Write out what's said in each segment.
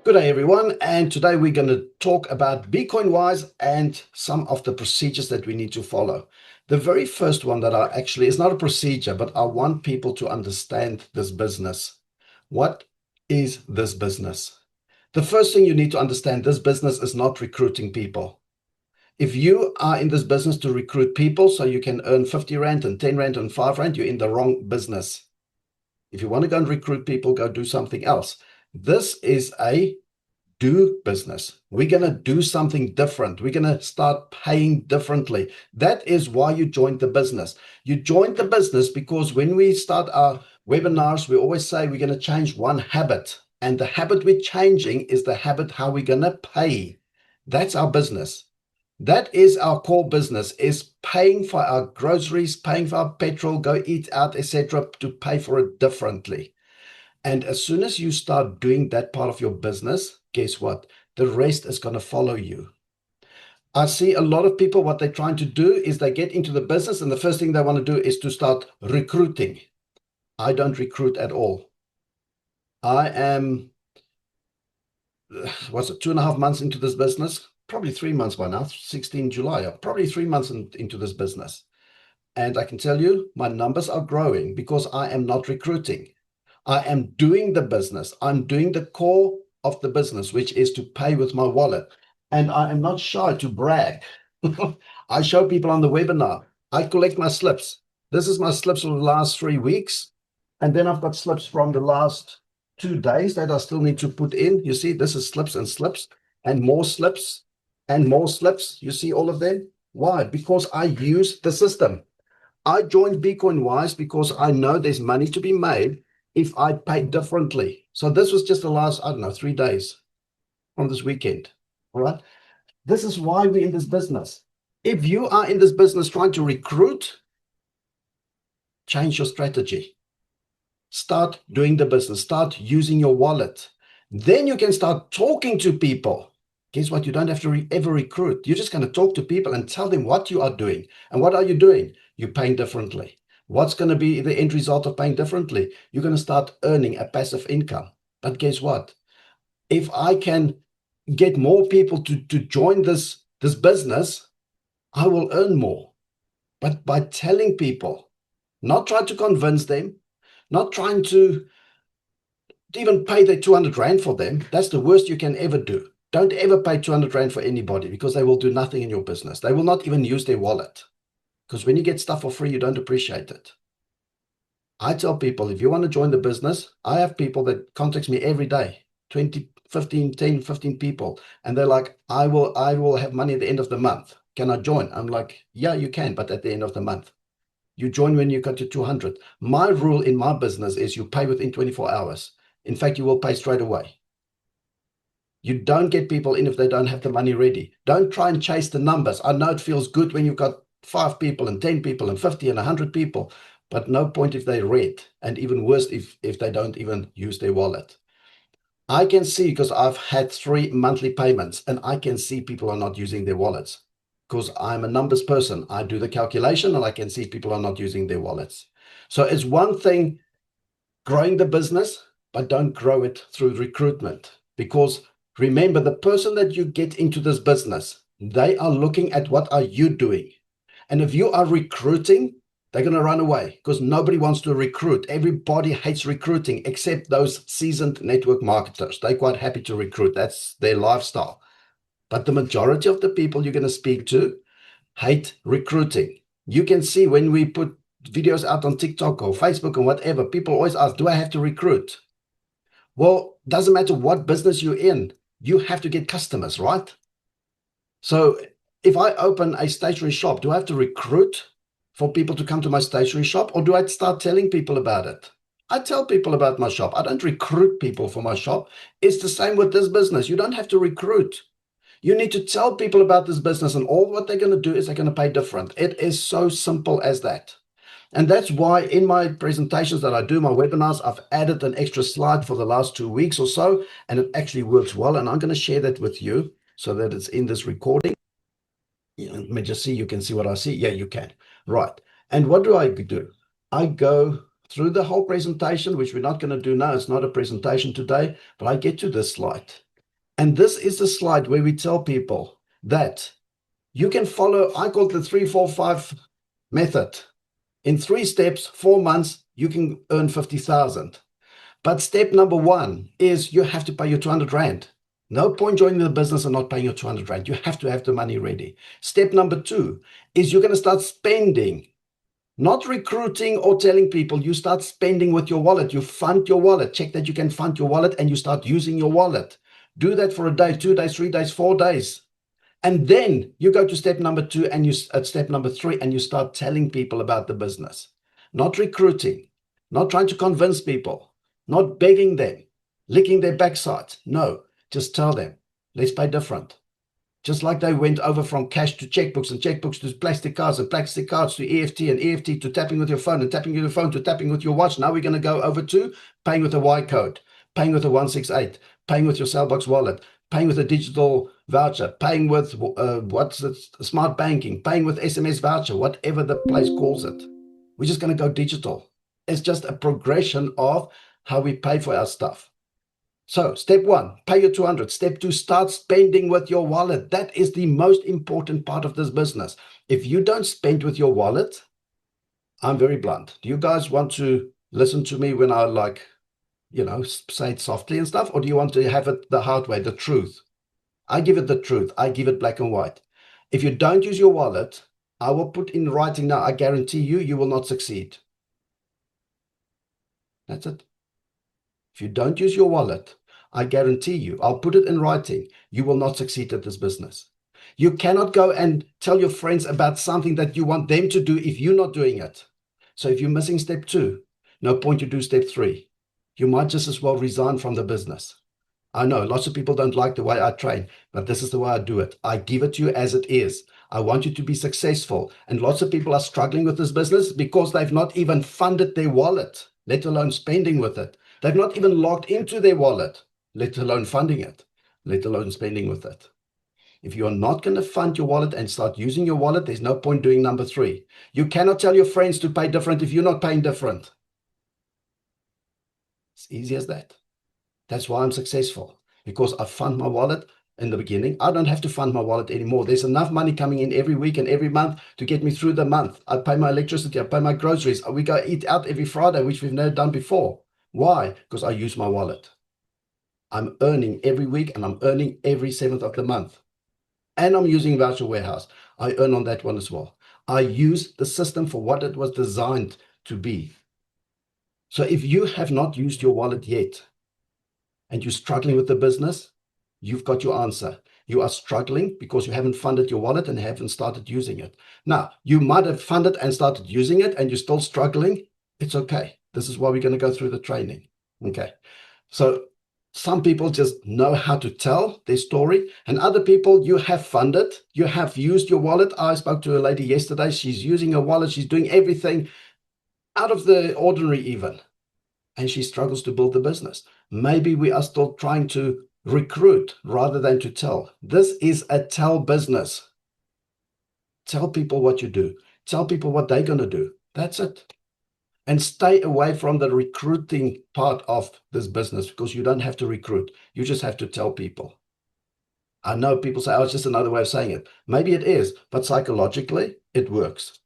Good day, everyone. And today we're going to talk about Bitcoin Wise and some of the procedures that we need to follow. The very first one that I actually is not a procedure, but I want people to understand this business. What is this business? The first thing you need to understand, this business is not recruiting people. If you are in this business to recruit people so you can earn 50 Rand and 10 Rand and 5 Rand, you're in the wrong business. If you want to go and recruit people, go do something else. This is a do business. We're going to do something different. We're going to start paying differently. That is why you joined the business. You joined the business because when we start our webinars, we always say we're going to change one habit. And the habit we're changing is the habit how we're going to pay. That's our business. That is our core business, is paying for our groceries, paying for our petrol, go eat out, etc., to pay for it differently. And as soon as you start doing that part of your business, guess what? The rest is going to follow you. I see a lot of people, what they're trying to do is they get into the business and the first thing they want to do is to start recruiting. I don't recruit at all. I am, what's it, 2.5 months into this business? Probably 3 months by now, 16 July, probably 3 months into this business. And I can tell you, my numbers are growing because I am not recruiting. I am doing the business. I'm doing the core of the business, which is to pay with my wallet. And I am not shy to brag. I show people on the webinar. I collect my slips. This is my slips for the last 3 weeks. And then I've got slips from the last 2 days that I still need to put in. You see, this is slips and slips and more slips and more slips. You see all of them? Why? Because I use the system. I joined Bitcoin Wise because I know there's money to be made if I pay differently. So this was just the last, I don't know, 3 days from this weekend. All right. This is why we're in this business. If you are in this business trying to recruit, change your strategy. Start doing the business. Start using your wallet. Then you can start talking to people. Guess what? You don't have to ever recruit. You're just going to talk to people and tell them what you are doing. And what are you doing? You're paying differently. What's going to be the end result of paying differently? You're going to start earning a passive income. But guess what? If I can get more people to join this business, I will earn more. But by telling people, not trying to convince them, not trying to even pay their 200 Rand for them, that's the worst you can ever do. Don't ever pay 200 Rand for anybody because they will do nothing in your business. They will not even use their wallet. Because when you get stuff for free, you don't appreciate it. I tell people, if you want to join the business, I have people that contacts me every day, 20, 15, 10, 15 people. And they're like, I will have money at the end of the month. Can I join? I'm like, yeah, you can, but at the end of the month. You join when you got to 200. My rule in my business is you pay within 24 hours. In fact, you will pay straight away. You don't get people in if they don't have the money ready. Don't try and chase the numbers. I know it feels good when you've got 5 people and 10 people and 50 and 100 people, but no point if they read, and even worse if they don't even use their wallet. I can see, because I've had 3 monthly payments, and I can see people are not using their wallets because I'm a numbers person. I do the calculation and I can see people are not using their wallets. So it's one thing growing the business, but don't grow it through recruitment, because remember, the person that you get into this business, they are looking at what are you doing. And if you are recruiting, they're going to run away because nobody wants to recruit. Everybody hates recruiting except those seasoned network marketers. They're quite happy to recruit. That's their lifestyle. But the majority of the people you're going to speak to hate recruiting. You can see when we put videos out on TikTok or Facebook or whatever, people always ask, do I have to recruit? Well, doesn't matter what business you're in, you have to get customers, right? So if I open a stationery shop, do I have to recruit for people to come to my stationery shop, or do I start telling people about it? I tell people about my shop. I don't recruit people for my shop. It's the same with this business. You don't have to recruit. You need to tell people about this business, and all what they're going to do is they're going to pay different. It is so simple as that. And that's why in my presentations that I do, my webinars, I've added an extra slide for the last 2 weeks or so, and it actually works well. And I'm going to share that with you so that it's in this recording. Let me just see, you can see what I see. Yeah, you can. Right. And what do I do? I go through the whole presentation, which we're not going to do now. It's not a presentation today, but I get to this slide. And this is the slide where we tell people that you can follow, I call it the 3-4-5 method. In 3 steps, 4 months, you can earn 50,000. But step number 1 is you have to pay your 200 Rand. No point joining the business and not paying your 200 Rand. You have to have the money ready. Step number 2 is you're going to start spending, not recruiting or telling people. You start spending with your wallet. You fund your wallet. Check that you can fund your wallet and you start using your wallet. Do that for a day, 2 days, 3 days, 4 days. And then you go to step number 2 and you at step number 3 and you start telling people about the business. Not recruiting, not trying to convince people, not begging them, licking their backside. No, just tell them, let's pay different. Just like they went over from cash to checkbooks and checkbooks to plastic cards and plastic cards to EFT and EFT to tapping with your phone and tapping with your phone to tapping with your watch. Now we're going to go over to paying with a Y code, paying with a 168, paying with your Cellbox wallet, paying with a digital voucher, paying with smart banking, paying with SMS voucher, whatever the place calls it. We're just going to go digital. It's just a progression of how we pay for our stuff. So step 1, pay your 200. Step 2, start spending with your wallet. That is the most important part of this business. If you don't spend with your wallet, I'm very blunt. Do you guys want to listen to me when I say it softly and stuff? Or do you want to have it the hard way, the truth? I give it the truth. I give it black and white. If you don't use your wallet, I will put in writing now, I guarantee you, you will not succeed. That's it. If you don't use your wallet, I guarantee you, I'll put it in writing, you will not succeed at this business. You cannot go and tell your friends about something that you want them to do if you're not doing it. So if you're missing step 2, no point to do step 3. You might just as well resign from the business. I know lots of people don't like the way I train, but this is the way I do it. I give it to you as it is. I want you to be successful. And lots of people are struggling with this business because they've not even funded their wallet, let alone spending with it. They've not even logged into their wallet, let alone funding it, let alone spending with it. If you're not going to fund your wallet and start using your wallet, there's no point doing number 3. You cannot tell your friends to pay different if you're not paying different. It's easy as that. That's why I'm successful, because I fund my wallet in the beginning. I don't have to fund my wallet anymore. There's enough money coming in every week and every month to get me through the month. I pay my electricity, I pay my groceries. We go eat out every Friday, which we've never done before. Why? Because I use my wallet. I'm earning every week and I'm earning every 7th of the month. And I'm using Voucher Warehouse. I earn on that one as well. I use the system for what it was designed to be. So if you have not used your wallet yet and you're struggling with the business, you've got your answer. You are struggling because you haven't funded your wallet and haven't started using it. Now, you might have funded and started using it and you're still struggling. It's okay. This is why we're going to go through the training. Okay. So some people just know how to tell their story, and other people, you have funded, you have used your wallet. I spoke to a lady yesterday. She's using her wallet. She's doing everything out of the ordinary even, and she struggles to build the business. Maybe we are still trying to recruit rather than to tell. This is a tell business. Tell people what you do. Tell people what they're going to do. That's it. And stay away from the recruiting part of this business, because you don't have to recruit. You just have to tell people. I know people say, oh, it's just another way of saying it. Maybe it is, but psychologically, it works.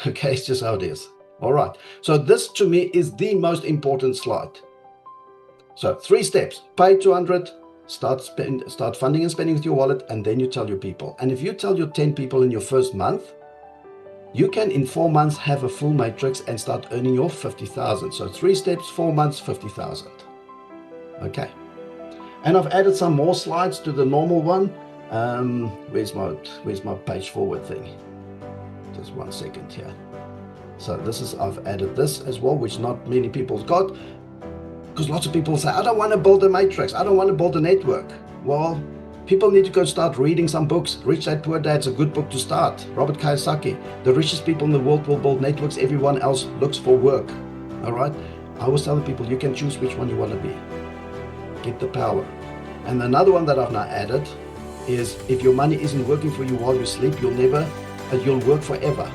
Okay, it's just how it is. All right. So this to me is the most important slide. So 3 steps: pay 200, start funding and spending with your wallet, and then you tell your people. And if you tell your 10 people in your first month, you can in 4 months have a full matrix and start earning your 50,000. So 3 steps, 4 months, 50,000. Okay. And I've added some more slides to the normal one. Where's my page forward thing? Just 1 second here. So I've added this as well, which not many people's got, because lots of people say, I don't want to build a matrix. I don't want to build a network. Well, people need to go start reading some books. Rich Dad, Poor Dad's a good book to start. Robert Kiyosaki. The richest people in the world will build networks. Everyone else looks for work. All right. I always tell the people, you can choose which one you want to be. Get the power. And another one that I've now added is, if your money isn't working for you while you sleep, you'll work forever.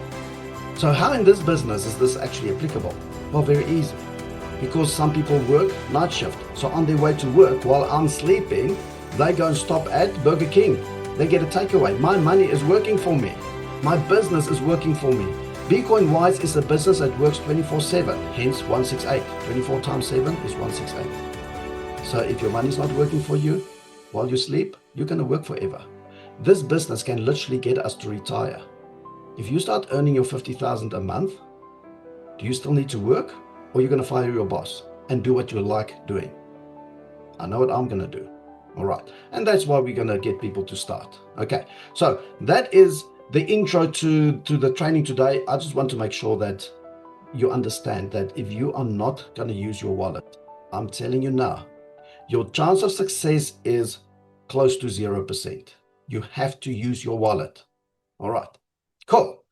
So how in this business is this actually applicable? Well, very easy. Because some people work night shift. So on their way to work while I'm sleeping, They go and stop at Burger King. They get a takeaway. My money is working for me. My business is working for me. Bitcoin Wise is a business that works 24/7, hence 168. 24 times 7 is 168. So if your money's not working for you while you sleep, you're going to work forever. This business can literally get us to retire. If you start earning your 50,000 a month, do you still need to work, or you're going to fire your boss and do what you like doing? I know what I'm going to do. All right. And that's why we're going to get people to start. Okay. So that is the intro to the training today. I just want to make sure that you understand that if you are not going to use your wallet, I'm telling you now, your chance of success is close to 0%. You have to use your wallet. All right. Cool.